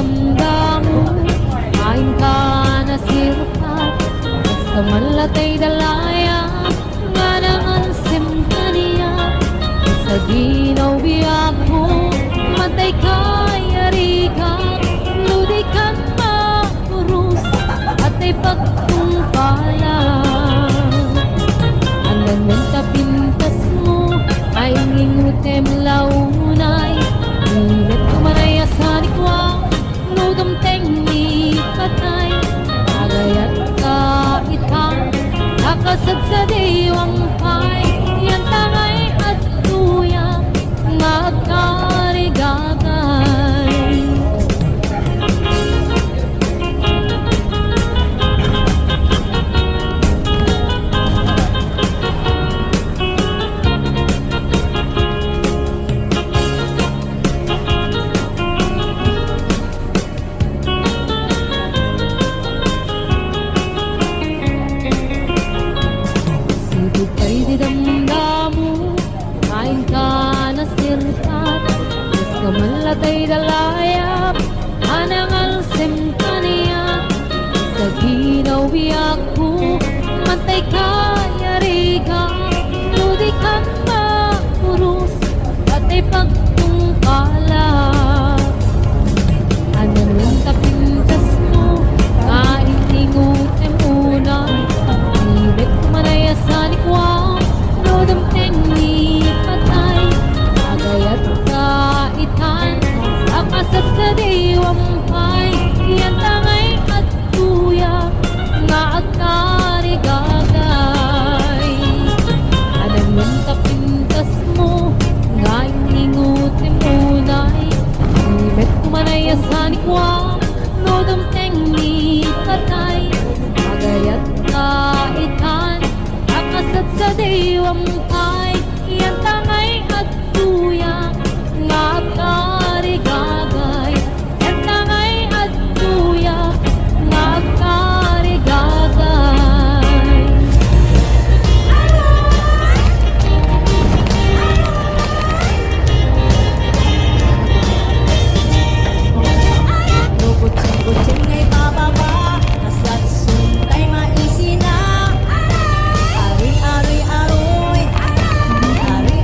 damdamu, kain ka na sirkat, basta malatay dalaya, nga nangansim ka niya, sa ginaw biyak mo, matay ka, yari ka, ludi ka mapurus, at ay pagtungpalan. Andan ng tapintas mo, ay ngingutem launay, ngilit kumanay asanikwang, nudam tengni katay, agayat ka itang, nakasad sa diwang pay, yan tangay at tuyang, magkarigagay. Sibig kay didamdamu, kain ka na sirkat, is kamalatay dalayap, anangal sim kaniya, sa ginaw biyak mo, matay ka, yari ka, ludi ka mapurus, at ay pagtungkalap. Ano nung tapintas mo, kaininutem unay, ibig kumanay asanikwang, nodam tengni patay, agayat ka itan, akasat sa diwang pay, yan tangay at tuya, nga agkarigagay. Anong nung tapintas mo, nga iningutim unay, ibig kumanay asanikwang, nodam tengni patay, agayat ka itan, akasat sa diwang pay, yan tangay at tuya, nga agkarigagay. Yan tangay at tuya, nga agkarigagay. Kucing-kucing ngay bababa, naslat suntay maisina. Ari-ari-aroy, ari-ari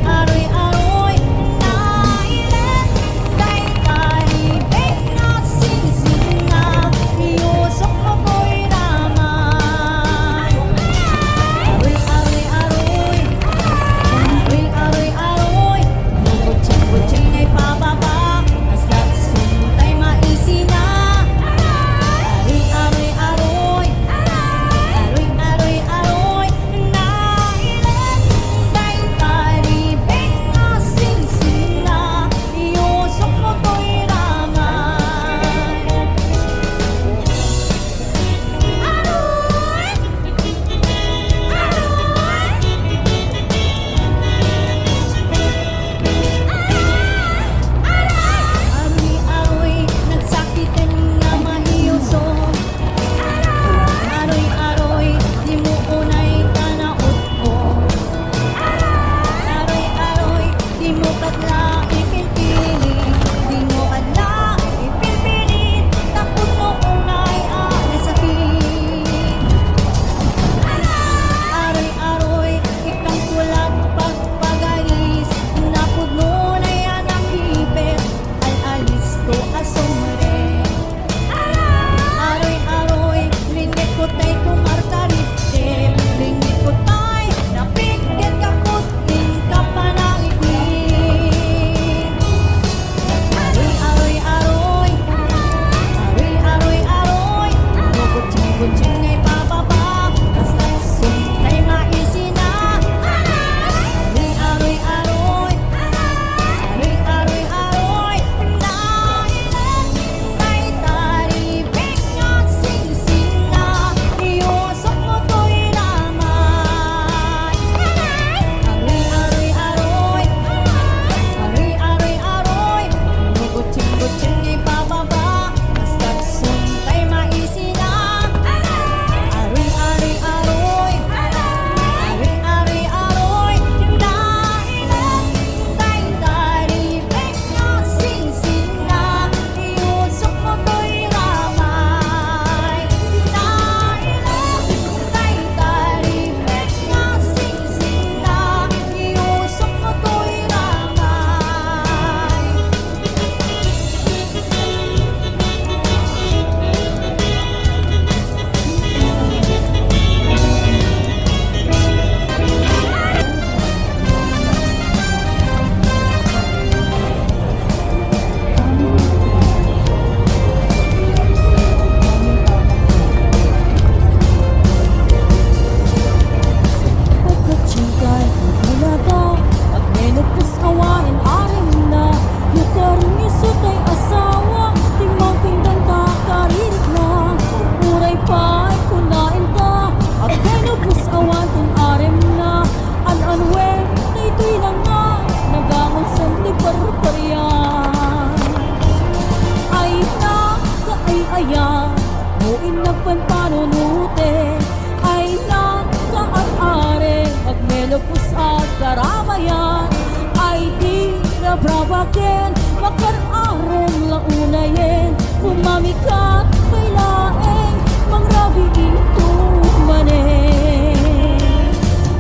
pabakin makararong launayin umamikat bailaeng mangrabiin tumanin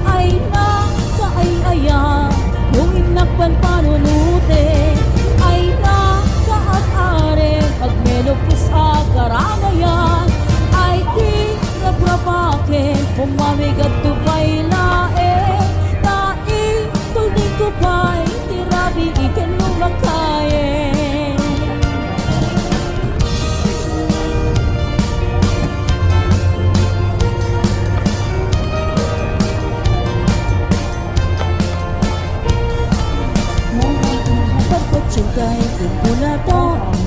ay na kaay-aya kung inakpan panunute ay na kaat-are pagmenopos sa karamayan ay di nagrabakin umamigat tupay laeng tai tulding kupay tirabi ikan lumakayen Pagpatsingkay kung muna to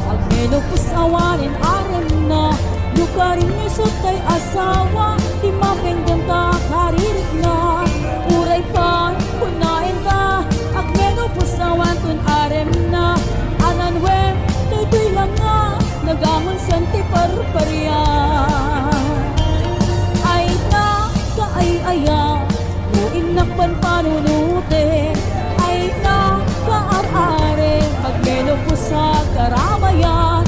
ang menopos awanin aram na lukarin ni sutay asawa di mapenggan ta karirik na uray pa punain ta ang menopos awan tun aram na ananwem tuy lang nga nagamon santi parparya ay na kaay-aya muin nakpan panunute ay na kaar-are pagmenopos sa karamayan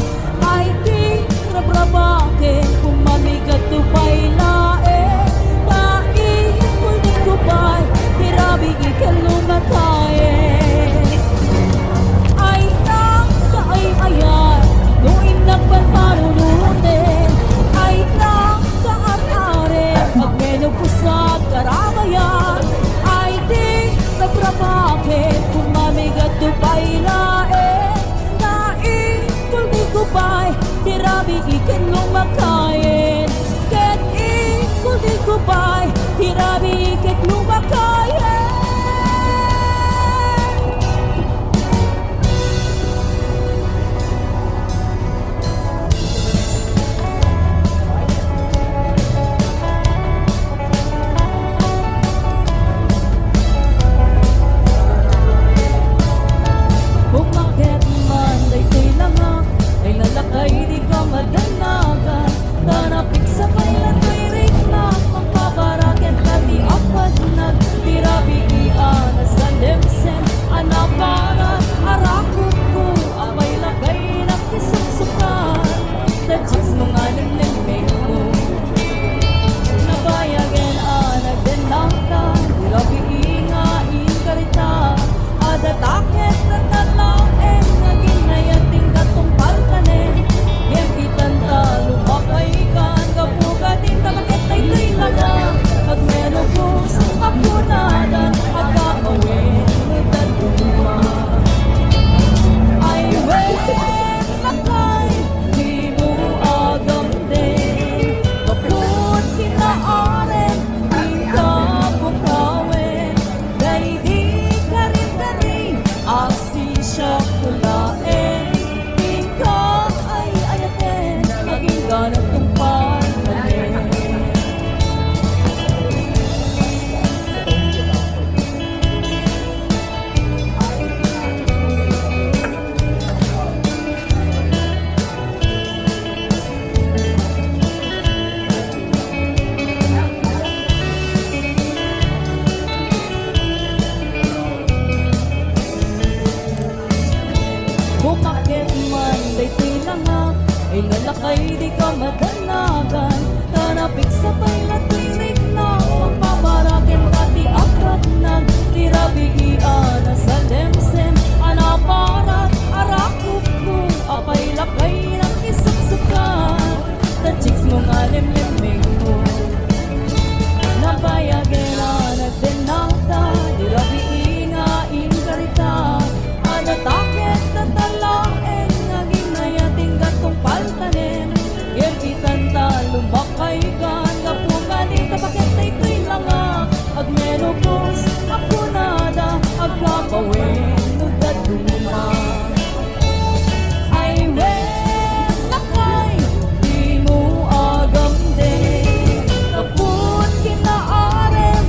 ay di rabrabakin kung mamigat tupay lae tai kulit kupay tirabi ikan lumatayin ay na kaay-ayan nuin nakpan panunute ay na kaar-are pagmenopos sa karamayan ay di nabrabakin kung mamigat tupay lae tai kulit kupay tirabi ikan lumakayin ket kulit kupay tirabi ikan lumakayin Bumakit man daytoy lang ay lalakay di ka madanagan tanapik sa kailan to'y ritna magpaparaket pati apat nagtirabi iana sa lemsen anaparan arakot ko abay lagay na kisuksukan tadjis mga limlimeng ko nabayagen nagdenangta tirabi ingain karita adataket na talaeng naging nayating katumpal kanin yang itanta lumapay kan kapugatin tamakit na ito'y laga pag menopos ako nadan at kakawin nagtatuma ay wen lakay di mo agam din kaput kinaaren ika bukawin dahil di karin-karin asi siya kulain ika ay ayatin maging ganap tumpal natin bumakit man daytoy lang ay lalakay di ka madanagan tanapik sa pailat lirik na magpaparakin pati akat nagtirabi iana sa lemsen anaparat arakop ko apay lakay ng isuksukan tadjiks mga limlimeng mo nabayagin nagdenangta tirabi ingain karita adataket na talaeng naging nayating gatong paltanin Yerbitan ta lumakay kan kapunganin tapakit na ito'y langa ag menopos ako nada ag kakawin nudad luma ay wen lakay di mo agam din kaput kinaarem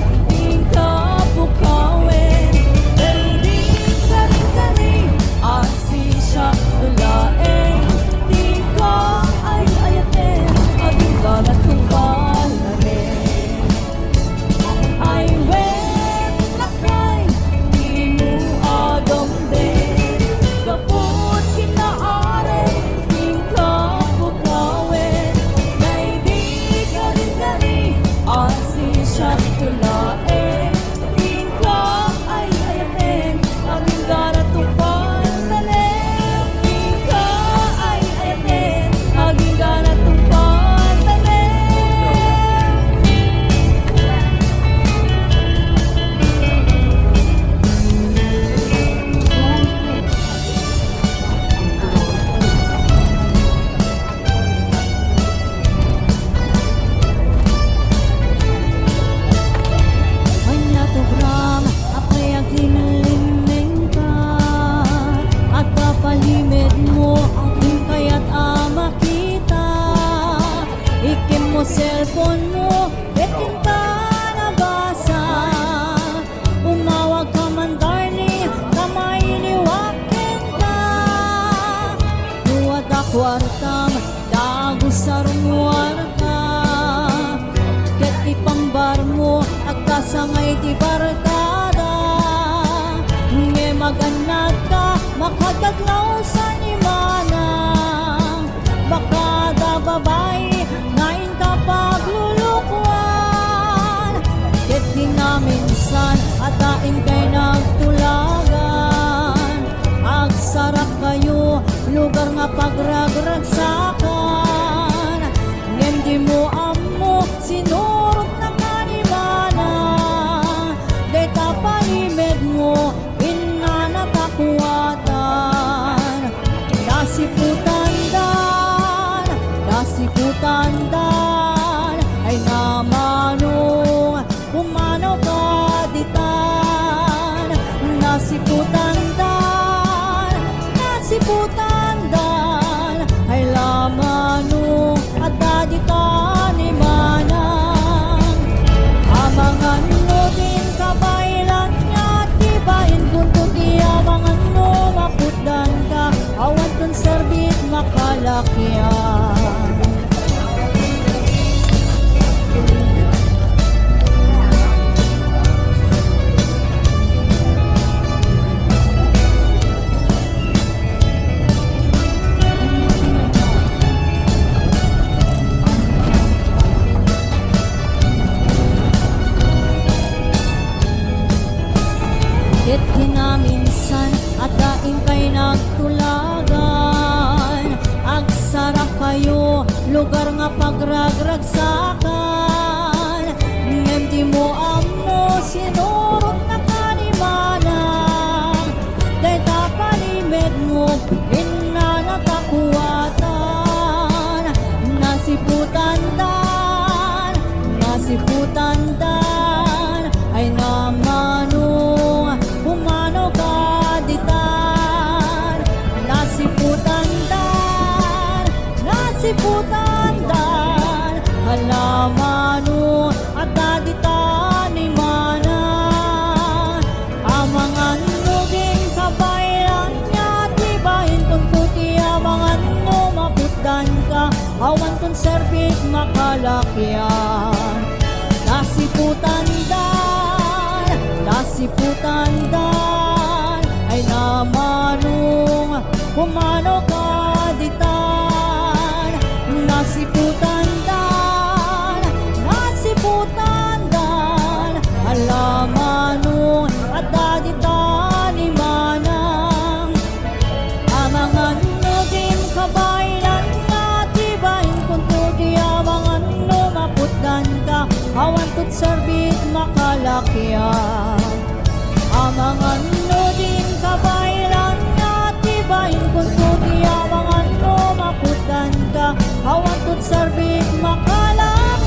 mo cellphone mo, bitin ka nabasa. Umawag ka man darling, kamay liwakin ka. Duwad a kwartam, dago sa rumuar ka. Ket ipambar mo, agkasangay di barkada. Nge maganad ka, makagaglaw sa nimana. Baka da babae, ngayon ka paglulukwan. Ket di na minsan, atain kay nagtulagan. Agsarap kayo, lugar nga pagragragsakan. Ngem di mo amo, sinurot na kanimana. Deta palimed mo, inanatakuatan. Nasiputan dan, nasiputan dan, ay namanong kumano ka ditan. Nasiputan dan, nasiputan dan, ay lamanong at daditan ni manang. Amangan mo din kabaylan niya, tibayin kung tutiyamangan mo, maputdan ka, awan kung serbit makalakyan. Ket kinaminsan at daing kay nagtulagan. Agsarap kayo, lugar nga pagragragsakan. Ngem di mo amo, sinurot na kanimana. Deta palimed mo, inanatakuatan. Nasiputan dan, nasiputan dan, ay namanong humano ka ditan. Nasiputan dan, nasiputan dan, halamano at daditan ni mana. Amangan nuging kabaylan niya, tibahin kung tutiyamangan mo, maputdan ka, awan kung serbit makalakyan. Nasiputan dan, nasiputan dan, ay namanong kumano ka ditan. Nasiputan dan, nasiputan dan, alamanong at daditan ni manang. Amangan nuging kabaylan nga, tibahin kung tutiyamangan mo, maputdan ka, awan kung serbit makalakyan. Amangan no din kabaylan nga, tibahin kung tutiyamangan mo, maputdan ka, awan kung serbit makalakyan.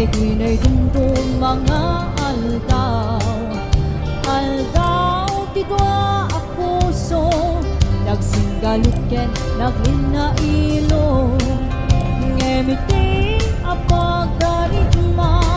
Kay kinay dumdum mga aldaw Aldaw tidwa a puso Nagsinggalutken naglinailo Ngemiting a pagdaritma